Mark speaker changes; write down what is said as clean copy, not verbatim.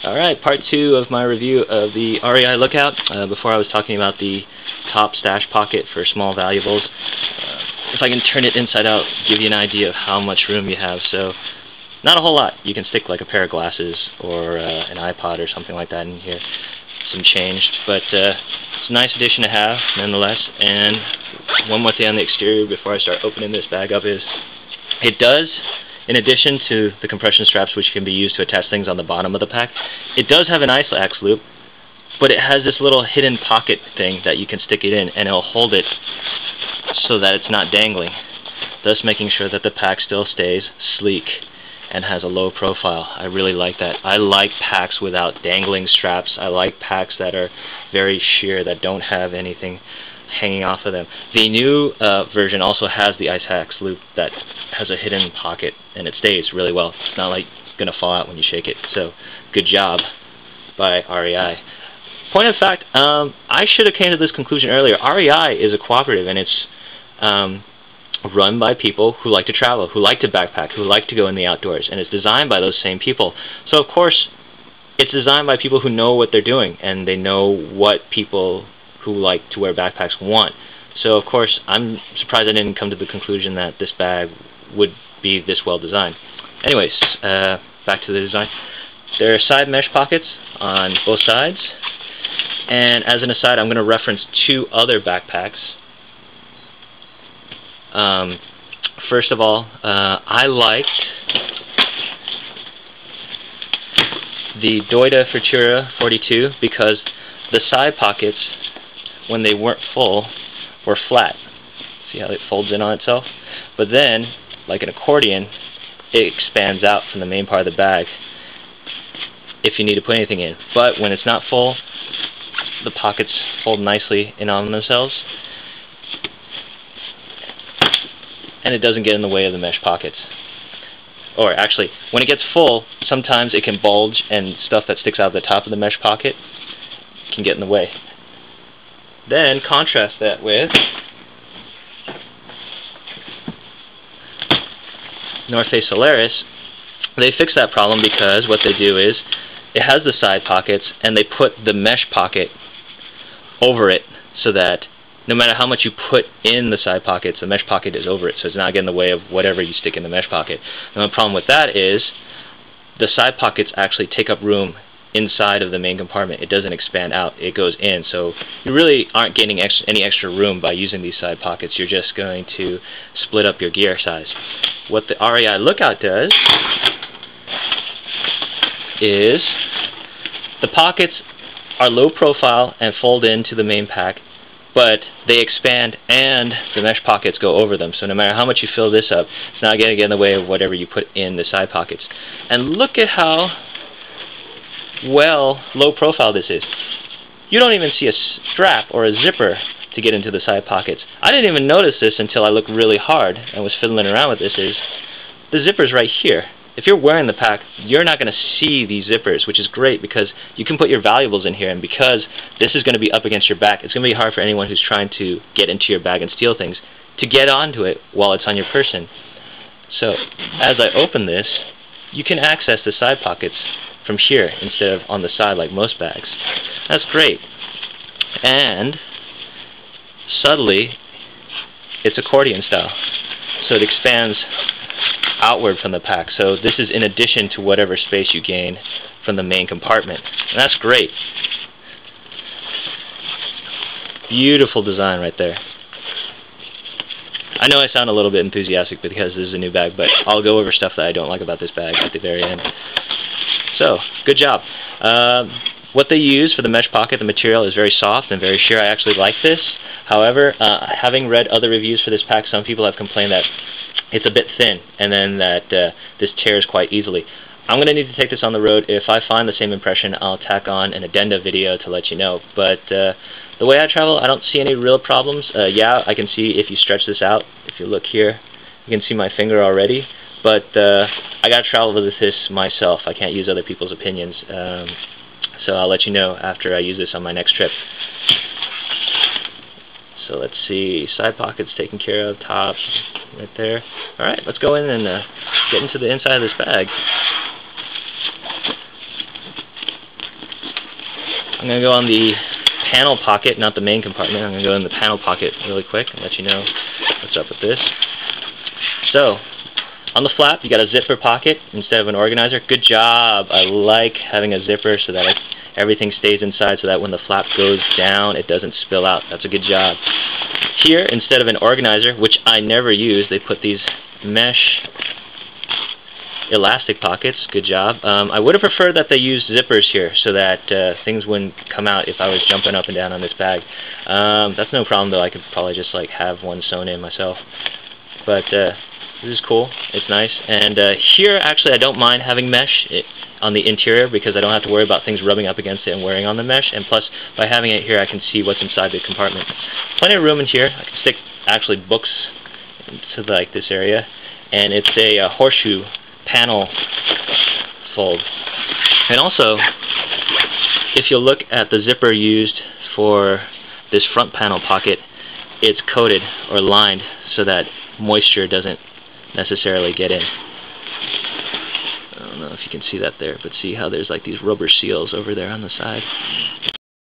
Speaker 1: Alright, part 2 of my review of the REI Lookout. Before I was talking about the top stash pocket for small valuables. If I can turn it inside out, give you an idea of how much room you have. So, not a whole lot. You can stick like a pair of glasses or an iPod or something like that in here. Some change, but it's a nice addition to have nonetheless. And one more thing on the exterior before I start opening this bag up is it does, in addition to the compression straps which can be used to attach things on the bottom of the pack, it does have an ice-lax loop, but it has this little hidden pocket thing that you can stick it in and it'll hold it so that it's not dangling, thus making sure that the pack still stays sleek and has a low profile. I really like that. I like packs without dangling straps. I like packs that are very sheer, that don't have anything hanging off of them. The new version also has the ice-lax loop that has a hidden pocket, and it stays really well. It's not like gonna fall out when you shake it. So, good job by REI. Point of fact, I should have came to this conclusion earlier. REI is a cooperative, and it's run by people who like to travel, who like to backpack, who like to go in the outdoors, and it's designed by those same people. So of course, it's designed by people who know what they're doing, and they know what people who like to wear backpacks want. So of course, I'm surprised I didn't come to the conclusion that this bag would be this well designed. Anyways, back to the design. There are side mesh pockets on both sides, and as an aside, I'm going to reference two other backpacks. First of all, I liked the Doida Futura 42 because the side pockets, when they weren't full, were flat. See how it folds in on itself? But then, like an accordion, it expands out from the main part of the bag if you need to put anything in. But when it's not full, the pockets fold nicely in on themselves, and it doesn't get in the way of the mesh pockets. Or actually, when it gets full, sometimes it can bulge, and stuff that sticks out of the top of the mesh pocket can get in the way. Then contrast that with North Face Solaris. They fix that problem because what they do is it has the side pockets, and they put the mesh pocket over it so that no matter how much you put in the side pockets, the mesh pocket is over it, so it's not getting in the way of whatever you stick in the mesh pocket. And the problem with that is the side pockets actually take up room inside of the main compartment. It doesn't expand out, it goes in, so you really aren't gaining any extra room by using these side pockets. You're just going to split up your gear size. What the REI Lookout does is the pockets are low profile and fold into the main pack, but they expand and the mesh pockets go over them. So no matter how much you fill this up, it's not going to get in the way of whatever you put in the side pockets. And look at how well low profile this is. You don't even see a strap or a zipper to get into the side pockets. I didn't even notice this until I looked really hard and was fiddling around with this. Is the zipper's right here. If you're wearing the pack, you're not going to see these zippers, which is great because you can put your valuables in here, and because this is going to be up against your back, it's going to be hard for anyone who's trying to get into your bag and steal things to get onto it while it's on your person. So as I open this, you can access the side pockets from here instead of on the side like most bags. That's great. And subtly, it's accordion style, so it expands outward from the pack. So this is in addition to whatever space you gain from the main compartment. And that's great. Beautiful design right there. I know I sound a little bit enthusiastic because this is a new bag, but I'll go over stuff that I don't like about this bag at the very end. So, good job. What they use for the mesh pocket, the material is very soft and very sheer. I actually like this. However, having read other reviews for this pack, some people have complained that it's a bit thin, and then that this tears quite easily. I'm going to need to take this on the road. If I find the same impression, I'll tack on an addenda video to let you know. But the way I travel, I don't see any real problems. Yeah, I can see if you stretch this out. If you look here, you can see my finger already. But I got to travel with this myself. I can't use other people's opinions. So I'll let you know after I use this on my next trip. So let's see, side pockets taken care of, top right there. Alright, let's go in and get into the inside of this bag. I'm going to go on the panel pocket, not the main compartment. I'm going to go in the panel pocket really quick and let you know what's up with this. So, on the flap, you got a zipper pocket instead of an organizer. Good job. I like having a zipper so that everything stays inside, so that when the flap goes down, it doesn't spill out. That's a good job. Here, instead of an organizer, which I never use, they put these mesh elastic pockets. Good job. I would have preferred that they used zippers here so that things wouldn't come out if I was jumping up and down on this bag. That's no problem though. I could probably just like have one sewn in myself. But this is cool. It's nice. And here actually I don't mind having mesh on the interior because I don't have to worry about things rubbing up against it and wearing on the mesh. And plus, by having it here, I can see what's inside the compartment. Plenty of room in here. I can stick actually books into like this area. And it's a horseshoe panel fold. And also, if you look at the zipper used for this front panel pocket, it's coated or lined so that moisture doesn't necessarily get in. I don't know if you can see that there, but see how there's like these rubber seals over there on the side.